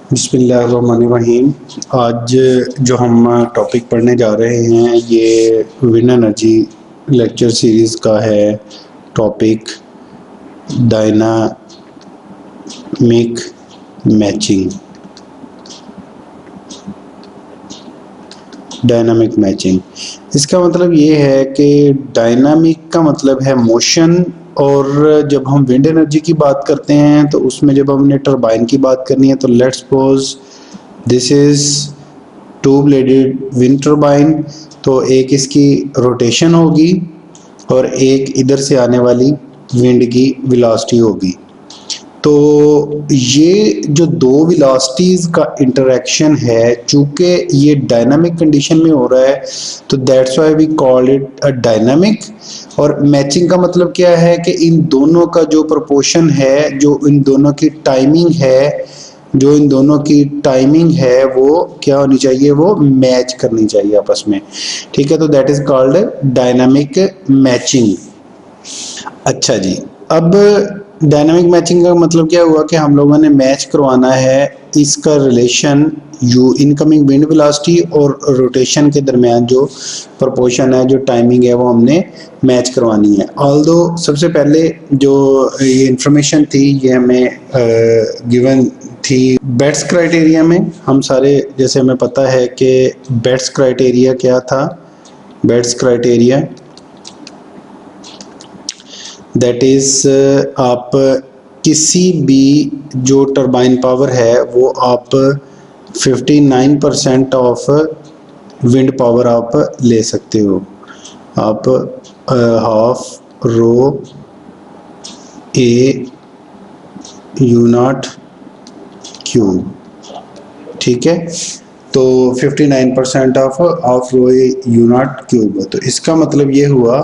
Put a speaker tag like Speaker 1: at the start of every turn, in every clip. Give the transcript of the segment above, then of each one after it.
Speaker 1: बिस्मिल्लाहिर्रहमानिर्रहीम। आज जो हम टॉपिक पढ़ने जा रहे हैं ये विंड एनर्जी लेक्चर सीरीज़ का है topic dynamic matching. Dynamic matching इसका मतलब ये है कि डायनामिक का मतलब है मोशन, और जब हम विंड एनर्जी की बात करते हैं तो उसमें जब हमने टरबाइन की बात करनी है तो let's suppose this is two bladed wind turbine. तो एक इसकी रोटेशन होगी और एक इधर से आने वाली विंड की वेलोसिटी होगी। तो ये जो दो वेलोसिटीज़ का इंटरेक्शन है, चूँकि ये डायनामिक कंडीशन में हो रहा है तो that's why we call it a dynamic. और मैचिंग का मतलब क्या है कि इन दोनों का जो प्रोपोर्शन है, जो इन दोनों की टाइमिंग है, वो क्या होनी चाहिए, वो मैच करनी चाहिए आपस में। ठीक है, तो that is called dynamic matching. अच्छा जी, अब डायनामिक मैचिंग का मतलब क्या हुआ कि हम लोगों ने मैच करवाना है इसका relation you incoming wind velocity और रोटेशन के दरमियान जो प्रोपोर्शन है, जो टाइमिंग है, वो हमने मैच करवानी है। ऑल्दो सबसे पहले जो ये इंफॉर्मेशन थी ये हमें गिवन थी बेट्स क्राइटेरिया में। हम सारे जैसे हमें पता है कि बेट्स क्राइटेरिया क्या था। बेट्स क्राइटेरिया दैट इज आप किसी भी जो टरबाइन पावर है वो आप 59% ऑफ विंड पावर आप ले सकते हो। आप half rho A U naught cube, ठीक है। तो 59% of rho A U naught cube. तो इसका मतलब ये हुआ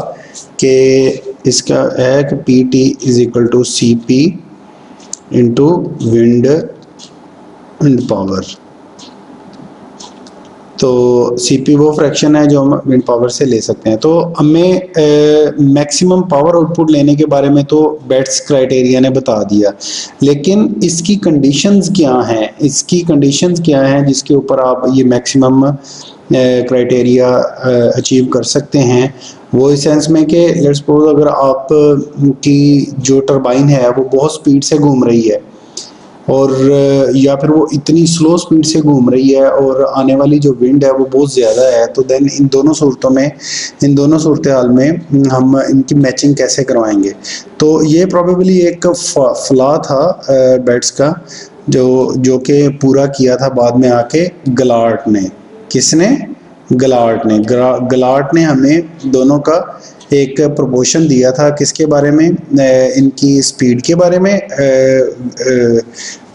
Speaker 1: कि इसका है कि P T is equal to C P into wind power. तो सी पी वो फ्रैक्शन है जो हम विंड पावर से ले सकते हैं। तो हमें मैक्सिमम पावर आउटपुट लेने के बारे में तो बेट्स क्राइटेरिया ने बता दिया, लेकिन इसकी कंडीशंस क्या हैं, जिसके ऊपर आप ये मैक्सिमम क्राइटेरिया अचीव कर सकते हैं। वो इस सेंस में कि लेट्स सपोज अगर आप की जो टरबाइन है वो बहुत स्पीड से घूम रही है, और या फिर वो इतनी स्लो स्पीड से घूम रही है और आने वाली जो विंड है वो बहुत ज़्यादा है, तो देन इन दोनों सूरत हाल में हम इनकी मैचिंग कैसे करवाएंगे। तो ये प्रोबेबली एक फ्लॉ था बेट्स का, जो कि पूरा किया था बाद में आके गलार्ट ने। किसने? गलार्ट ने हमें दोनों का एक प्रोपोर्शन दिया था। किसके बारे में? इनकी स्पीड के बारे में,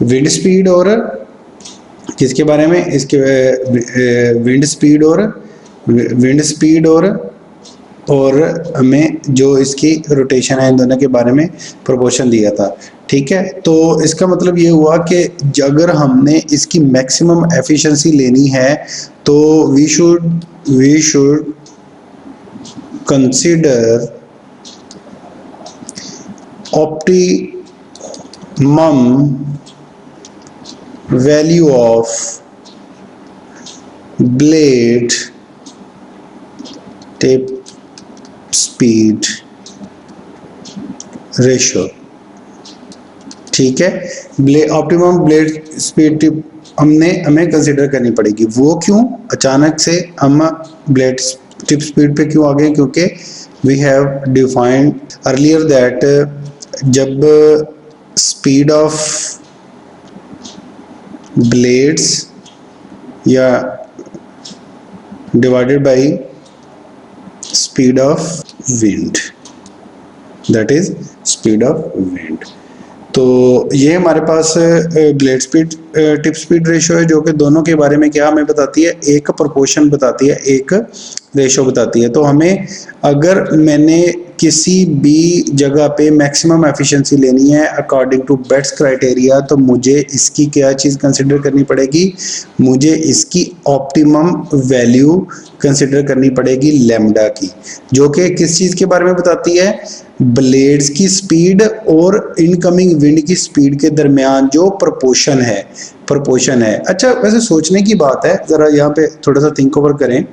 Speaker 1: विंड स्पीड, और किसके बारे में? इसके विंड स्पीड और हमें जो इसकी रोटेशन है, इन दोनों के बारे में प्रोपोर्शन दिया था। ठीक है, तो इसका मतलब ये हुआ कि अगर हमने इसकी मैक्सिमम एफिशिएंसी लेनी है तो we should consider optimum value of blade tip speed ratio. ठीक है, ऑप्टिमम ब्लेड स्पीड टिप हमें कंसीडर करनी पड़ेगी। वो क्यों? अचानक से हम ब्लेड टिप स्पीड पे क्यों आ गए? क्योंकि we have defined earlier that जब स्पीड ऑफ ब्लेड्स या divided by speed of wind, that is speed of wind. तो ये हमारे पास blade speed tip speed ratio है, जो कि दोनों के बारे में क्या हमें बताती है? एक प्रोपोर्शन बताती है, एक रेशो बताती है। तो हमें अगर मैंने किसी भी जगह पे मैक्सिमम एफिशिएंसी लेनी है अकॉर्डिंग टू बेट्स क्राइटेरिया, तो मुझे इसकी क्या चीज़ कंसिडर करनी पड़ेगी, मुझे इसकी ऑप्टिमम वैल्यू कंसिडर करनी पड़ेगी लैम्डा की, जो कि किस चीज़ के बारे में बताती है, ब्लेड्स की स्पीड और इनकमिंग विंड की स्पीड के दरमियान जो प्रोपोर्शन है। अच्छा, वैसे सोचने की बात है, ज़रा यहाँ पे थोड़ा सा थिंक ओवर करें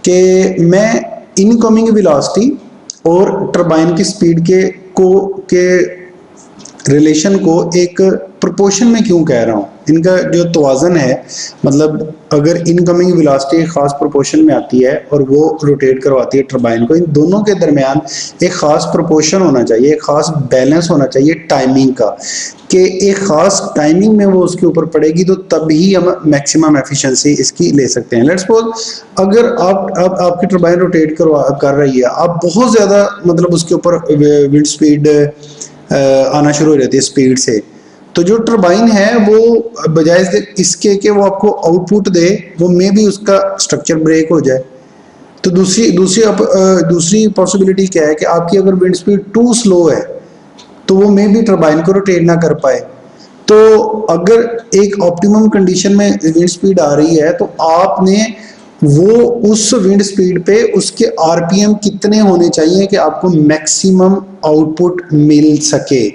Speaker 1: कि मैं इनकमिंग वेलोसिटी और टरबाइन की स्पीड के रिलेशन को एक प्रोपोर्शन में क्यों कह रहा हूँ। इनका जो तवाज़न है, मतलब अगर इनकमिंग वेलोसिटी एक ख़ास प्रोपोर्शन में आती है और वो रोटेट करवाती है टरबाइन को, इन दोनों के दरमियान एक ख़ास प्रोपोर्शन होना चाहिए, एक ख़ास बैलेंस होना चाहिए टाइमिंग का, कि एक ख़ास टाइमिंग में वो उसके ऊपर पड़ेगी, तो तभी हम मैक्सिमम एफिशिएंसी इसकी ले सकते हैं। लेट्स सपोज अगर आपकी टरबाइन रोटेट कर रही है, आप बहुत ज़्यादा मतलब उसके ऊपर विंड स्पीड आना शुरू हो जाती है स्पीड से, तो जो टरबाइन है वो बजाय इसके कि वो आपको आउटपुट दे, वो मे भी उसका स्ट्रक्चर ब्रेक हो जाए। तो दूसरी पॉसिबिलिटी क्या है कि आपकी अगर विंड स्पीड टू स्लो है तो वो मे भी टरबाइन को रोटेट ना कर पाए। तो अगर एक ऑप्टिमम कंडीशन में विंड स्पीड आ रही है, तो आपने वो उस विंड स्पीड पे उसके आरपीएम कितने होने चाहिए कि आपको मैक्सिमम आउटपुट मिल सके।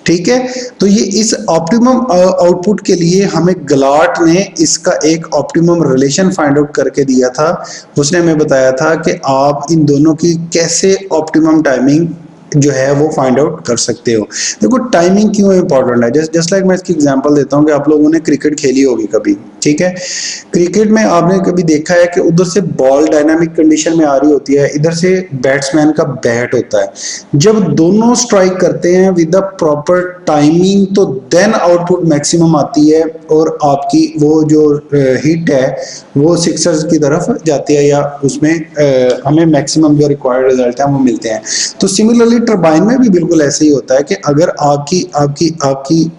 Speaker 1: ठीक है, तो ये इस ऑप्टिमम आउटपुट के लिए हमें गलाट ने इसका एक ऑप्टिमम रिलेशन फाइंड आउट करके दिया था। उसने हमें बताया था कि आप इन दोनों की कैसे ऑप्टिमम टाइमिंग जो है वो फाइंड आउट कर सकते हो। देखो टाइमिंग क्यों इंपॉर्टेंट है, जस्ट लाइक मैं इसकी एग्जांपल देता हूँ कि आप लोगों ने क्रिकेट खेली होगी कभी, ठीक है। क्रिकेट में आपने कभी देखा है कि उधर से बॉल डायनामिक कंडीशन में आ रही होती है, इधर से बैट्समैन का बैट होता है, जब दोनों स्ट्राइक करते हैं विद द प्रॉपर टाइमिंग, तो देन आउटपुट मैक्सिमम आती है और आपकी वो जो हिट है वो सिक्सर्स की तरफ जाती है, या उसमें हमें मैक्सिमम जो रिक्वायर्ड रिजल्ट है वो मिलते हैं। तो सिमिलरली टरबाइन में भी बिल्कुल ऐसे ही होता है कि अगर आपकी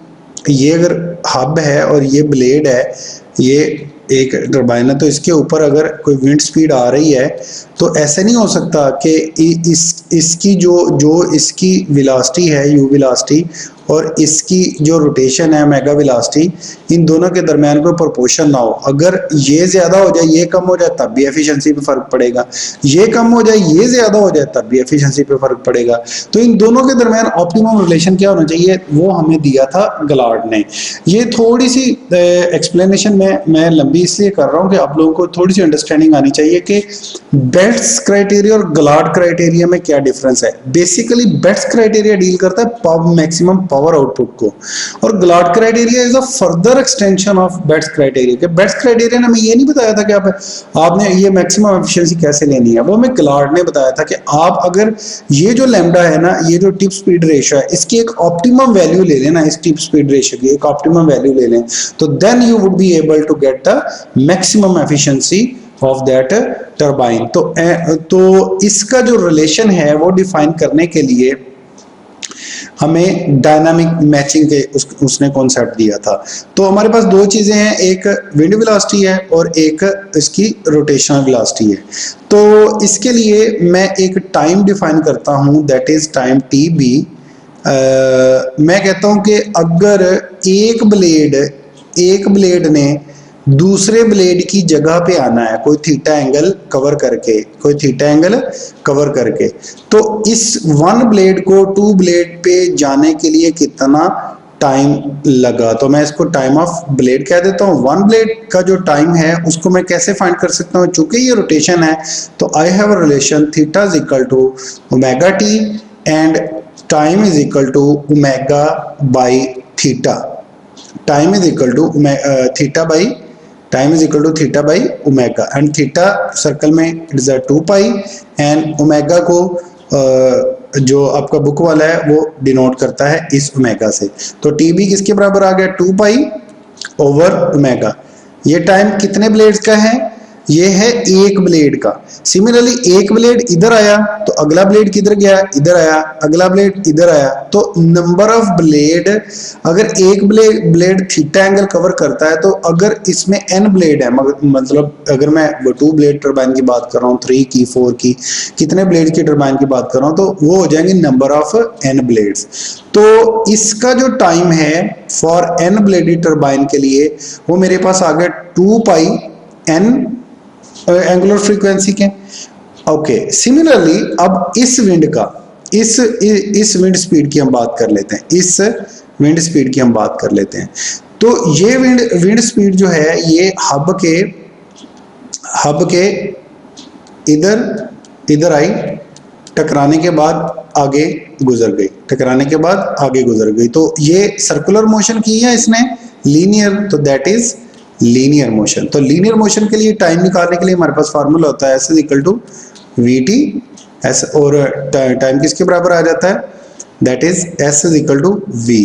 Speaker 1: ये अगर हब है और ये ब्लेड है, ये एक टरबाइन है, तो इसके ऊपर अगर कोई विंड स्पीड आ रही है, तो ऐसे नहीं हो सकता कि इसकी जो इसकी वेलोसिटी है यू वेलोसिटी और इसकी जो रोटेशन है मेगा वेलोसिटी, इन दोनों के दरमियान कोई प्रोपोर्शन ना हो। अगर ये ज्यादा हो जाए, ये कम हो जाए, तब भी एफिशिएंसी पे फर्क पड़ेगा, ये कम हो जाए, ये ज्यादा हो जाए, तब भी एफिशिएंसी पे फर्क पड़ेगा। तो इन दोनों के दरमियान ऑप्टिमम रिलेशन क्या होना चाहिए, वो हमें दिया था गलार्ड ने। ये थोड़ी सी एक्सप्लेनेशन मैं लंबी इसलिए कर रहा हूँ कि आप लोगों को थोड़ी सी अंडरस्टैंडिंग आनी चाहिए कि बेट्स क्राइटेरिया और गलार्ड क्राइटेरिया में क्या डिफरेंस है। बेसिकली बेट्स क्राइटेरिया डील करता है मैक्सिमम पावर आउटपुट को, और Glauert criteria is a further extension of Betz criteria. Betz criteria ने हमें ये नहीं बताया था कि आपने ये मैक्सिमम एफिशिएंसी कैसे लेनी है, वो हमें गलार्ड ने बताया था कि आप अगर ये जो लैम्डा है ना, ये जो टिप स्पीड रेशियो है, इसकी एक ऑप्टिमम वैल्यू ले लेना, इस टिप स्पीड रेशियो की एक ऑप्टिमम वैल्यू ले लें, तो then you would be able to get the maximum efficiency of that turbine. तो इसका जो रिलेशन है वो डिफाइन करने के लिए हमें डायनामिक मैचिंग के उसने कॉन्सेप्ट दिया था। तो हमारे पास दो चीजें हैं, एक विंड वेलोसिटी है और एक इसकी रोटेशनल वेलोसिटी है। तो इसके लिए मैं एक टाइम डिफाइन करता हूं, that is time T B. मैं कहता हूं कि अगर एक ब्लेड ने दूसरे ब्लेड की जगह पे आना है कोई थीटा एंगल कवर करके, तो इस वन ब्लेड को टू ब्लेड पे जाने के लिए कितना टाइम लगा, तो मैं इसको टाइम ऑफ ब्लेड कह देता हूँ। वन ब्लेड का जो टाइम है उसको मैं कैसे फाइंड कर सकता हूँ, चूंकि ये रोटेशन है, तो I have a relation theta is equal to omega t and time is equal to omega by theta. Time is equal to theta by omega, and theta circle में it is 2 pi, and omega को जो आपका book वाला है वो denote करता है इस ओमेगा से। तो टी बी किसके बराबर आ गया, 2 पाई ओवर ओमेगा। ये टाइम कितने ब्लेड्स का है, ये है एक ब्लेड का। सिमिलरली एक ब्लेड इधर आया तो अगला ब्लेड किधर गया, इधर आया, अगला ब्लेड इधर आया। तो नंबर ऑफ ब्लेड, अगर एक ब्लेड थीटा एंगल कवर करता है तो अगर इसमें n ब्लेड है, मतलब अगर मैं 2 ब्लेड टरबाइन की बात कर रहा हूँ, 3 की, 4 की, कितने ब्लेड की टरबाइन की बात कर रहा हूँ, तो वो हो जाएंगे नंबर ऑफ n ब्लेड्स। तो इसका जो टाइम है फॉर n ब्लेडेड टरबाइन के लिए वो मेरे पास आ गया 2 पाई n एंगुलर फ्रीक्वेंसी के। ओके, सिमिलरली अब इस विंड का, इस विंड स्पीड की हम बात कर लेते हैं, इस विंड स्पीड की हम बात कर लेते हैं। तो ये विंड स्पीड जो है ये हब के इधर आई, टकराने के बाद आगे गुजर गई, टकराने के बाद आगे गुजर गई। तो ये सर्कुलर मोशन की है इसने, लीनियर, तो दैट इज लीनियर मोशन। तो लीनियर मोशन के लिए टाइम निकालने के लिए हमारे पास फार्मूला होता है S is equal to V T S, और टाइम किसके बराबर आ जाता है, that is S is equal to V.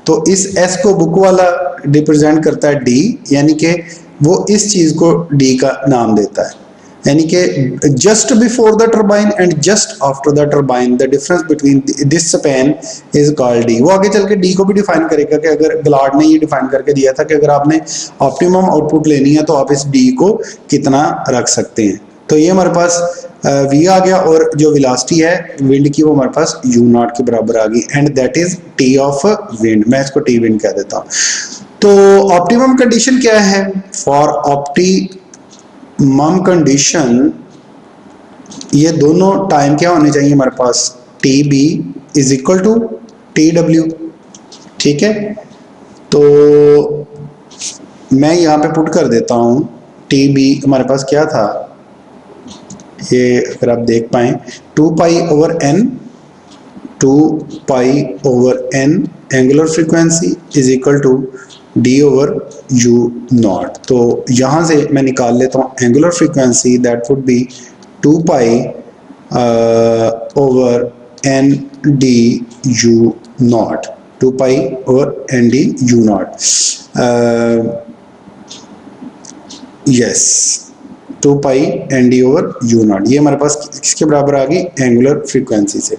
Speaker 1: तो इस एस को बुक वाला रिप्रेजेंट करता है डी, यानी कि वो इस चीज को डी का नाम देता है, यानी कि just before the turbine and just after the turbine the difference between this span is called D. वो आगे चल के डी को भी डिफाइन करेगा कि अगर गलार्ड ने ये डिफाइन करके दिया था कि अगर आपने ऑप्टिमम आउटपुट लेनी है तो आप इस डी को कितना रख सकते हैं। तो ये हमारे पास वी आ गया, और जो वेलोसिटी है विंड की वो हमारे पास यू नॉट के बराबर आ गई, and that is T of wind, मैं इसको टी विंड कह देता हूँ। तो ऑप्टिमम कंडीशन क्या है, फॉर ऑप्टिमम कंडीशन ये दोनों टाइम क्या होने चाहिए हमारे पास, t b is equal to t डब्ल्यू, ठीक है। तो मैं यहाँ पे पुट कर देता हूँ, टी बी हमारे पास क्या था, ये अगर आप देख पाए 2 pi over n, 2 pi over n angular frequency is equal to d over u naught. तो यहाँ से मैं निकाल लेता हूँ angular frequency, that would be 2 pi over n d u naught, 2 pi over n d u naught, yes 2 pi N D over U naught. ये हमारे पास किसके बराबर आ गई, एंगुलर फ्रीक्वेंसी से,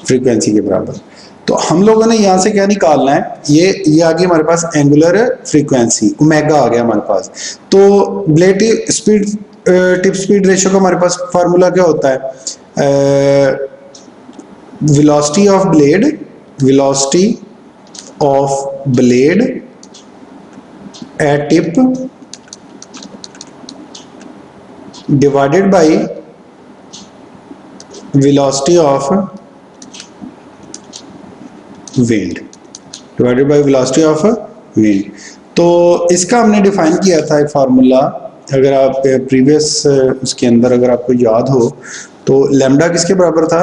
Speaker 1: फ्रीक्वेंसी के बराबर। तो हम लोगों ने यहाँ से क्या निकालना है, ये आ गई हमारे पास एंगुलर फ्रीक्वेंसी, ओमेगा आ गया हमारे पास। तो blade speed tip speed ratio का हमारे पास फार्मूला क्या होता है, velocity of blade, velocity of blade at tip divided by velocity of wind, divided by velocity of wind। तो इसका हमने डिफाइन किया था एक फार्मूला, अगर आप प्रीवियस उसके अंदर अगर आपको याद हो तो लैम्डा किसके बराबर था,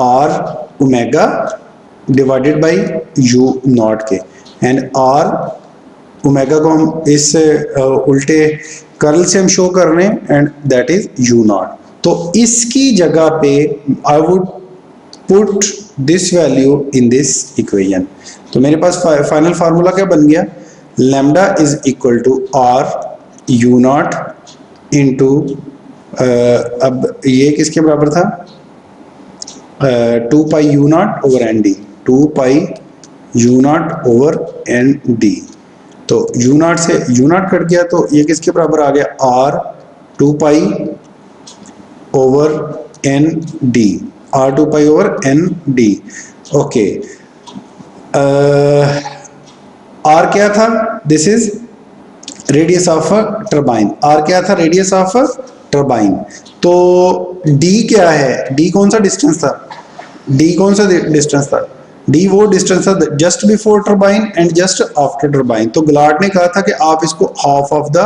Speaker 1: R omega divided by U naught के, एंड आर ओमेगा को हम इस उल्टे कर्ल से हम शो कर रहे हैं, and that is u naught. तो इसकी जगह पे I would put this value in this equation. तो मेरे पास फाइनल फार्मूला क्या बन गया, lambda is equal to r u naught into, अब ये किसके बराबर था, 2 pi u naught over N d, 2 pi u naught over N d. तो यू नॉट से यू नॉट कट गया, तो ये किसके बराबर आ गया, are 2 pi over N D, R 2 pi over N D. Okay, R क्या था, this is radius of turbine, R क्या था, रेडियस ऑफ टरबाइन। तो डी क्या है, डी कौन सा डिस्टेंस था, डी कौन सा डिस्टेंस था, डी वो डिस्टेंस था just before turbine and just after turbine. तो गलार्ड ने कहा था कि आप इसको हाफ ऑफ द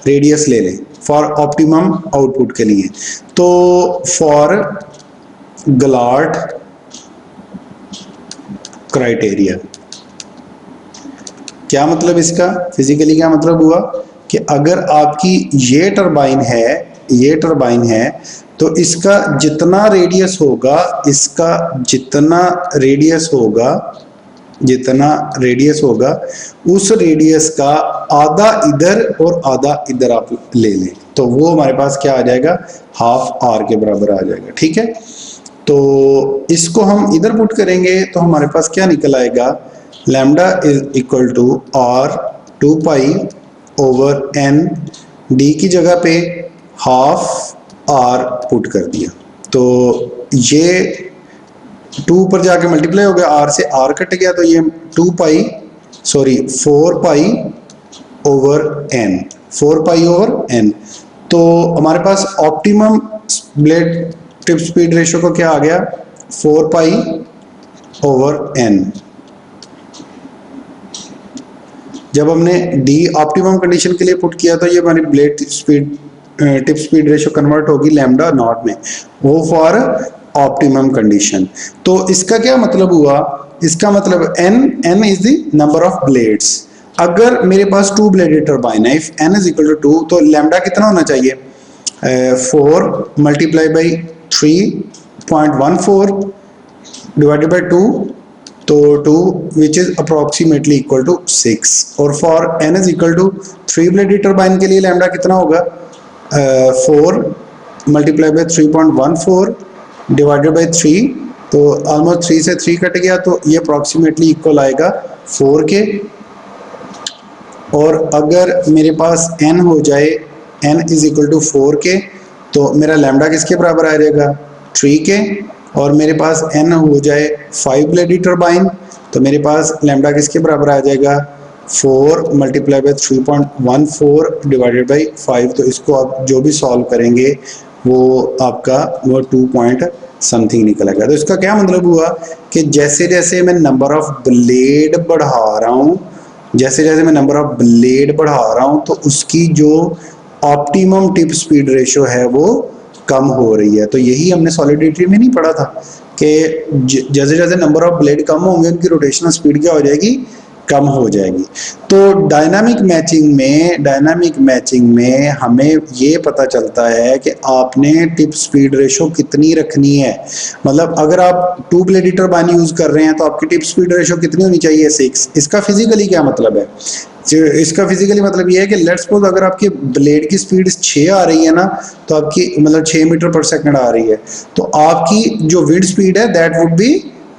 Speaker 1: रेडियस ले लें फॉर ऑप्टिमम आउटपुट के लिए। तो फॉर गलार्ड क्राइटेरिया, क्या मतलब इसका, फिजिकली क्या मतलब हुआ कि अगर आपकी ये टरबाइन है तो इसका जितना रेडियस होगा, इसका जितना रेडियस होगा उस रेडियस का आधा इधर और आधा इधर आप ले लें, तो वो हमारे पास क्या आ जाएगा, हाफ आर के बराबर आ जाएगा। ठीक है, तो इसको हम इधर पुट करेंगे तो हमारे पास क्या निकल आएगा, lambda is equal to R 2 pi over N, D की जगह पे हाफ आर पुट कर दिया, तो ये 2 पर जाके मल्टीप्लाई हो गया, आर से आर कट गया, तो ये 4 pi over n, 4 pi over n. तो हमारे पास optimum blade tip speed ratio को क्या आ गया, 4 पाई ओवर एन। जब हमने डी ऑप्टिमम कंडीशन के लिए पुट किया तो ये हमारी blade tip speed ratio convert होगी लैम्डा नॉट में, वो फॉर ऑप्टिमम कंडीशन। तो इसका क्या मतलब हुआ, इसका मतलब N is the number of blades. अगर मेरे पास 2 ब्लेडेड टर्बाइन है, if N is equal to 2, तो लैम्डा कितना होना चाहिए, 4 मल्टीप्लाई बाई 3.14 डिवाइडेड बाई 2, तो 2 which is approximately equal to 6। और for N is equal to 3 bladed turbine के लिए लैम्डा कितना होगा, 4 मल्टीप्लाई बाई 3.14 डिवाइडेड बाई 3, तो ऑलमोस्ट 3 से 3 कट गया, तो ये अप्रोक्सीमेटली इक्वल आएगा 4 के। और अगर मेरे पास n हो जाए, n इज इक्वल टू 4 के, तो मेरा लैम्डा किसके बराबर आ जाएगा, 3 के। और मेरे पास n हो जाए 5 ब्लेडेड टर्बाइन, तो मेरे पास लैम्डा किसके बराबर आ जाएगा, 4 मल्टीप्लाई बाई 3.14 डिवाइडेड बाई 5। तो इसको आप जो भी सॉल्व करेंगे वो आपका वो 2 पॉइंट समथिंग निकलेगा। तो इसका क्या मतलब हुआ कि जैसे जैसे मैं नंबर ऑफ ब्लेड बढ़ा रहा हूँ, जैसे जैसे मैं नंबर ऑफ ब्लेड बढ़ा रहा हूँ, तो उसकी जो ऑप्टिमम टिप स्पीड रेशियो है वो कम हो रही है। तो यही हमने सॉलिडिटी में नहीं पढ़ा था कि जैसे जैसे नंबर ऑफ ब्लेड कम होंगे उनकी रोटेशनल स्पीड क्या हो जाएगी, कम हो जाएगी। तो डायनामिक मैचिंग में हमें ये पता चलता है कि आपने टिप स्पीड रेशियो कितनी रखनी है। मतलब अगर आप 2 ब्लेडेड टर्बाइन यूज कर रहे हैं तो आपकी टिप स्पीड रेशियो कितनी होनी चाहिए, 6। इसका फिजिकली क्या मतलब है, इसका फिजिकली मतलब ये है कि लेट्स सपोज अगर आपके ब्लेड की स्पीड 6 आ रही है ना, तो आपकी मतलब 6 मीटर पर सेकंड आ रही है, तो आपकी जो विंड स्पीड है that would be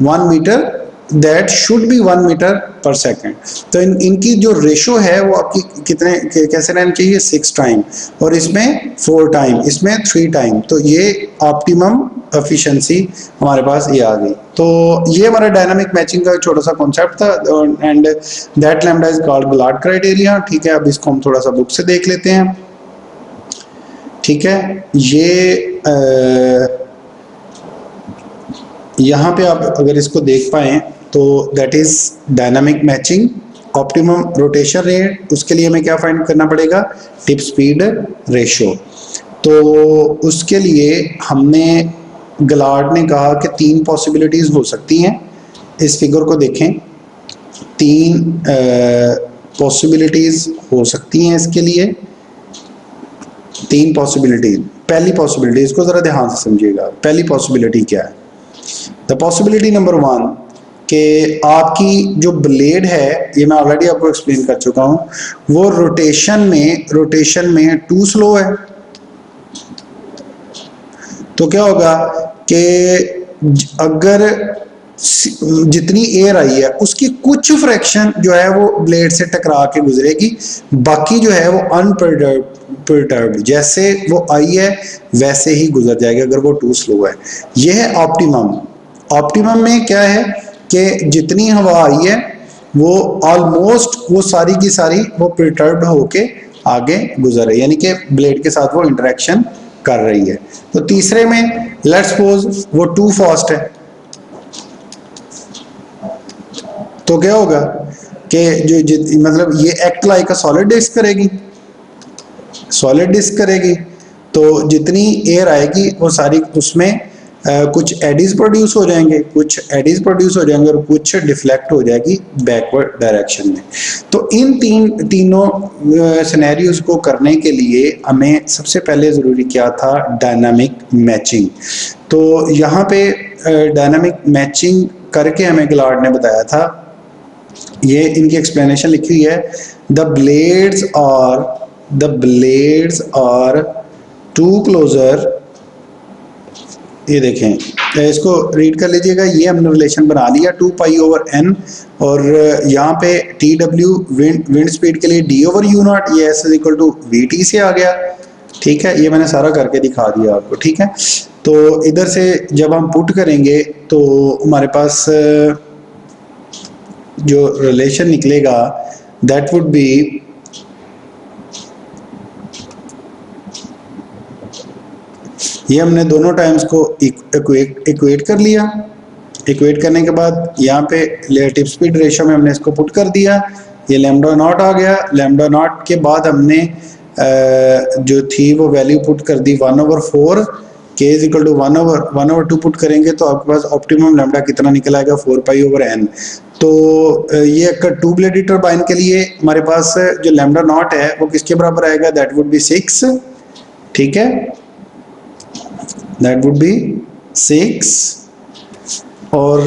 Speaker 1: 1 metre, that should be 1 metre per second. तो इनकी जो रेशो है वो आपकी कितने कैसे रहनी चाहिए, 6 टाइम, और इसमें 4 टाइम, इसमें 3 टाइम। तो ये ऑप्टिमम एफिशिएंसी हमारे पास ये आ गई। तो ये हमारा डायनामिक मैचिंग का छोटा सा कॉन्सेप्ट था, and that lambda is called Glauert criteria. ठीक है, अब इसको हम थोड़ा सा बुक से देख लेते हैं। ठीक है, ये यहाँ पे आप अगर इसको देख पाएं तो that is dynamic matching, optimum rotation rate, उसके लिए हमें क्या फाइंड करना पड़ेगा, टिप स्पीड रेशियो। तो उसके लिए हमने गलार्ड ने कहा कि 3 पॉसिबिलिटीज हो सकती हैं। इस फिगर को देखें, 3 पॉसिबिलिटीज हो सकती हैं इसके लिए, 3 पॉसिबिलिटीज। पहली पॉसिबिलिटी, इसको जरा ध्यान से समझिएगा, पहली पॉसिबिलिटी क्या है, द पॉसिबिलिटी नंबर 1 कि आपकी जो ब्लेड है, ये मैं ऑलरेडी आपको एक्सप्लेन कर चुका हूं, वो रोटेशन में टू स्लो है। तो क्या होगा कि अगर जितनी एयर आई है उसकी कुछ फ्रैक्शन जो है वो ब्लेड से टकरा के गुजरेगी, बाकी जो है वो अनपर्टर्ब्ड, जैसे वो आई है वैसे ही गुजर जाएगी अगर वो टू स्लो है। यह है ऑप्टिमम। ऑप्टिमम में क्या है कि जितनी हवा आई है वो ऑलमोस्ट वो सारी की सारी वो परटर्ब्ड होके आगे गुजर रही है, यानी कि ब्लेड के साथ वो इंटरेक्शन कर रही है। तो तीसरे में लेट्स सपोज वो टू फास्ट है, तो क्या होगा कि जो मतलब ये act like a solid disc करेगी, सॉलिड डिस्क करेगी, तो जितनी एयर आएगी वो सारी उसमें कुछ एडीज प्रोड्यूस हो जाएंगे, और कुछ डिफ्लेक्ट हो जाएगी बैकवर्ड डायरेक्शन में। तो इन तीनों सिनेरियोज को करने के लिए हमें सबसे पहले ज़रूरी क्या था, डायनामिक मैचिंग। तो यहाँ पे डायनामिक मैचिंग करके हमें गलार्ड ने बताया था, ये इनकी एक्सप्लेनेशन लिखी हुई है, the blades are the blades are too closer, ये देखें इसको रीड कर लीजिएगा, ये हमने रिलेशन बना लिया 2 पाई/n, और यहाँ पे टी डब्ल्यू विंड स्पीड के लिए d/u0, ये s = vt से आ गया। ठीक है, ये मैंने सारा करके दिखा दिया आपको। ठीक है, तो इधर से जब हम पुट करेंगे तो हमारे पास जो रिलेशन निकलेगा दैट वुड बी ये हमने दोनों टाइम्स को इक्वेट कर लिया। इक्वेट करने के बाद यहाँ पे टिप स्पीड रेशियो में हमने इसको पुट कर दिया, ये लैम्डा नॉट आ गया। लैम्डा नॉट के बाद हमने जो थी वो वैल्यू पुट कर दी 1/4, k = 1/2 पुट करेंगे तो आपके पास ऑप्टिमम लैम्डा कितना निकल आएगा 4 पाई/n। तो ये टू ब्लेडेड टरबाइन के लिए हमारे पास जो लैम्डा नॉट है वो किसके बराबर आएगा, दैट वुड बी 6। ठीक है, दैट वुड बी 6, और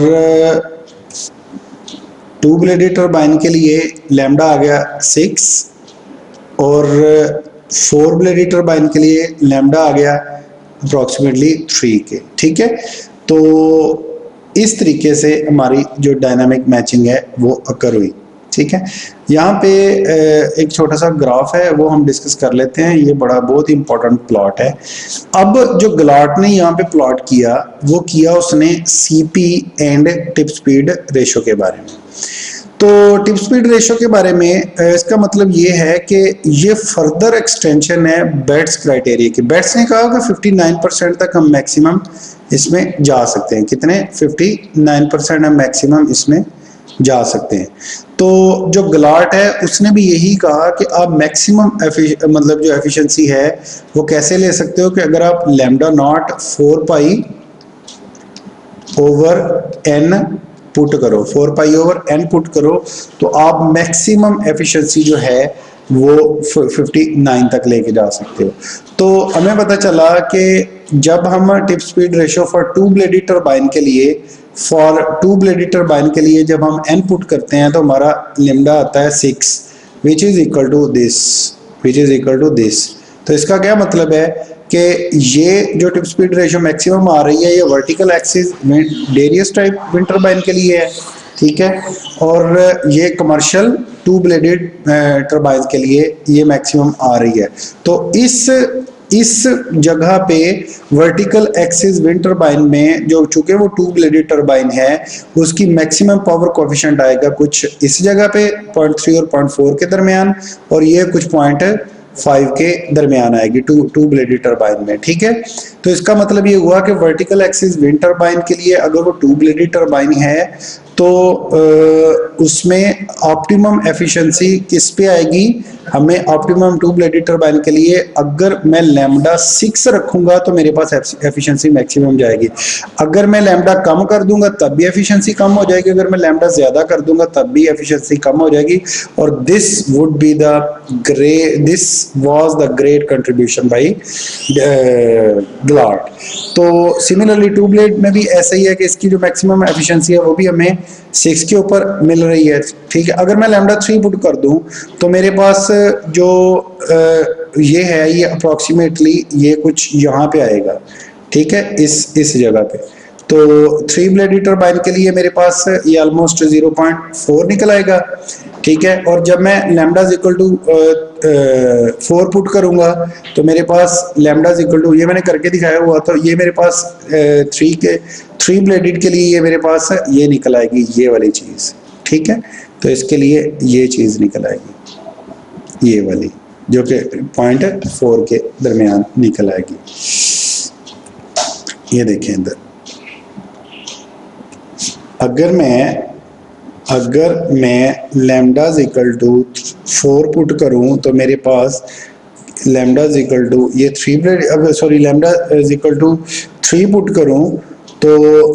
Speaker 1: टू ब्लेडेड टरबाइन के लिए लैम्डा आ गया 6, और 4 ब्लेडेड टरबाइन के लिए लैम्डा आ गया अप्रोक्सीमेटली 3 के। ठीक है, तो इस तरीके से हमारी जो डायनामिक मैचिंग है वो अकर हुई। ठीक है, यहाँ पे एक छोटा सा ग्राफ है वो हम डिस्कस कर लेते हैं, ये बड़ा बहुत इंपॉर्टेंट प्लॉट है। अब जो गलाट ने यहाँ पे प्लॉट किया वो किया उसने CP and tip speed ratio के बारे में। तो टिप स्पीड रेशो के बारे में इसका मतलब ये है कि ये फर्दर एक्सटेंशन है बेट्स क्राइटेरिया की। बेट्स ने कहा कि 59% तक हम मैक्सिमम इसमें जा सकते हैं, कितने 59% हम मैक्सिमम इसमें जा सकते हैं। तो जो गलाट है उसने भी यही कहा कि आप मैक्सिमम मतलब जो एफिशिएंसी है वो कैसे ले सकते हो कि अगर आप लैम्डा नॉट 4 पाई/n पुट करो, 4 पाई/n पुट करो, तो आप मैक्सिमम एफिशिएंसी जो है वो 59 तक लेके जा सकते हो। तो हमें पता चला कि जब हम tip speed ratio for two bladed turbine के लिए जब हम n पुट करते हैं तो हमारा लैम्डा आता है 6 which is equal to this. तो इसका क्या मतलब है कि ये जो टिप स्पीड रेशियो मैक्सिमम आ रही है ये vertical axis Darrieus type wind turbine के लिए है। ठीक है, और ये कमर्शियल टू ब्लेडेड टरबाइन के लिए ये मैक्सिमम आ रही है। तो इस जगह पे वर्टिकल एक्सिस विंड टरबाइन में जो चूंकि वो टू ब्लेडेड टरबाइन है उसकी मैक्सिमम पावर कोएफिशिएंट आएगा कुछ इस जगह पे 0.3 और 0.4 के दरमियान, और ये कुछ 0.5 के दरमियान आएगी टू ब्लेडेड टरबाइन में। ठीक है, तो इसका मतलब ये हुआ कि वर्टिकल एक्सिस विंड टरबाइन के लिए अगर वो टू ब्लेडेड टरबाइन है तो उसमें ऑप्टिमम एफिशिएंसी किस पे आएगी, हमें ऑप्टिमम टू ब्लेडेड टरबाइन के लिए अगर मैं लैम्डा 6 रखूंगा तो मेरे पास एफिशिएंसी मैक्सिमम जाएगी। अगर मैं लैम्डा कम कर दूंगा तब भी एफिशिएंसी कम हो जाएगी, अगर मैं लैम्डा ज्यादा कर दूंगा तब भी एफिशिएंसी कम हो जाएगी। और this was the great contribution by Glauert. तो सिमिलरली टू ब्लेड में भी ऐसा ही है कि इसकी जो मैक्सिमम एफिशिएंसी है वो भी हमें 6 के ऊपर मिल रही है। ठीक है, अगर मैं लैम्डा 3 पुट कर दूं तो मेरे पास जो ये है ये अप्रोक्सीमेटली ये कुछ यहाँ पे आएगा। ठीक है, इस जगह पे तो 3 ब्लेडेड टरबाइन के लिए मेरे पास ये ऑलमोस्ट 0.4 निकल आएगा। ठीक है, और जब मैं लैम्डा इक्वल टू 4 पुट करूंगा तो मेरे पास लैम्डा इक्वल टू ये मैंने करके दिखाया हुआ, तो ये मेरे पास 3 ब्लेडेड के लिए ये मेरे पास ये निकल आएगी ये वाली चीज। ठीक है, तो इसके लिए ये चीज निकल आएगी ये वाली जो कि 0.4 के दरमियान निकल आएगी। ये देखें इधर, अगर मैं लैम्डा इक्वल टू 4 पुट करूं तो मेरे पास लैम्डा इक्वल टू ये 3 लैम्डा इक्वल टू 3 पुट करूं तो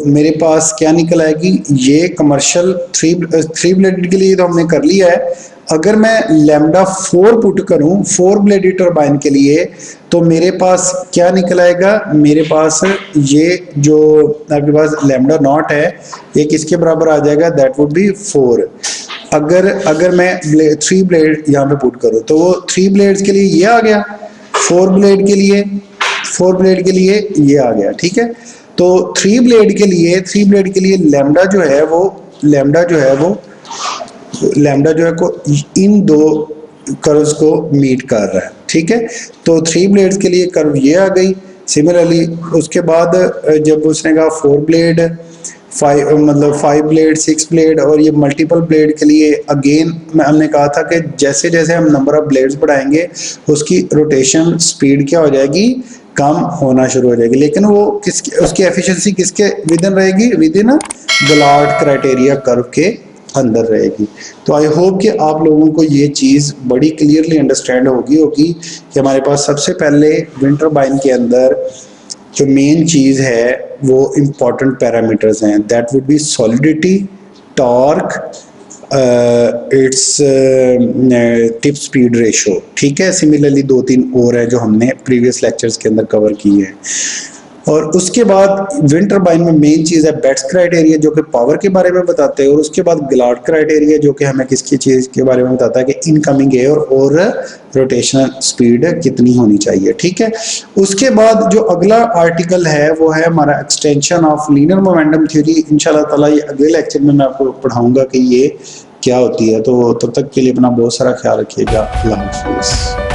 Speaker 1: मेरे पास क्या निकल आएगी, ये कमर्शियल 3 ब्लेडेड के लिए तो हमने कर लिया है। अगर मैं लैम्डा 4 पुट करूं 4 ब्लेडेड टरबाइन के लिए तो मेरे पास क्या निकल आएगा, मेरे पास ये जो आपके पास लैम्डा नॉट है ये किसके बराबर आ जाएगा, दैट वुड बी 4। अगर अगर मैं 3 ब्लेड यहाँ पे पुट करूँ तो वो 3 ब्लेड्स के लिए ये आ गया, 4 ब्लेड के लिए ये आ गया, ठीक है। तो 3 ब्लेड के लिए लैम्डा जो है को इन दो कर्व्स को मीट कर रहा है, ठीक है। तो 3 ब्लेड्स के लिए कर्व ये आ गई। सिमिलरली उसके बाद जब उसने कहा 4 ब्लेड, 5 ब्लेड, 6 ब्लेड और ये मल्टीपल ब्लेड के लिए अगेन हमने कहा था कि जैसे जैसे हम नंबर ऑफ ब्लेड्स बढ़ाएंगे उसकी रोटेशन स्पीड क्या हो जाएगी, कम होना शुरू हो जाएगी। लेकिन वो उसकी एफिशिएंसी किसके विद इन रहेगी, विद इन गलार्ड क्राइटेरिया कर्व के अंदर रहेगी। तो आई होप कि आप लोगों को ये चीज़ बड़ी क्लियरली अंडरस्टैंड होगी कि हमारे पास सबसे पहले विंड टर्बाइन के अंदर जो मेन चीज़ है वो इम्पॉर्टेंट पैरामीटर्स हैं, that would B solidity, torque, its tip speed ratio, ठीक है। सिमिलरली 2-3 और है जो हमने प्रीवियस लेक्चर्स के अंदर कवर किए हैं। और उसके बाद विंड टर्बाइन में मेन चीज़ है बेट्स क्राइटेरिया जो कि पावर के बारे में बताते हैं, और उसके बाद गलार्ड क्राइटेरिया जो कि हमें किसकी चीज़ के बारे में बताता है कि इनकमिंग एयर और रोटेशनल स्पीड कितनी होनी चाहिए, ठीक है। उसके बाद जो अगला आर्टिकल है वो है हमारा extension of linear momentum theory. इंशाल्लाह ताला ये अगले लेक्चर में मैं आपको पढ़ाऊंगा कि ये क्या होती है। तो तब तक के लिए अपना बहुत सारा ख्याल रखिएगा। अल्लाह हाफिज़।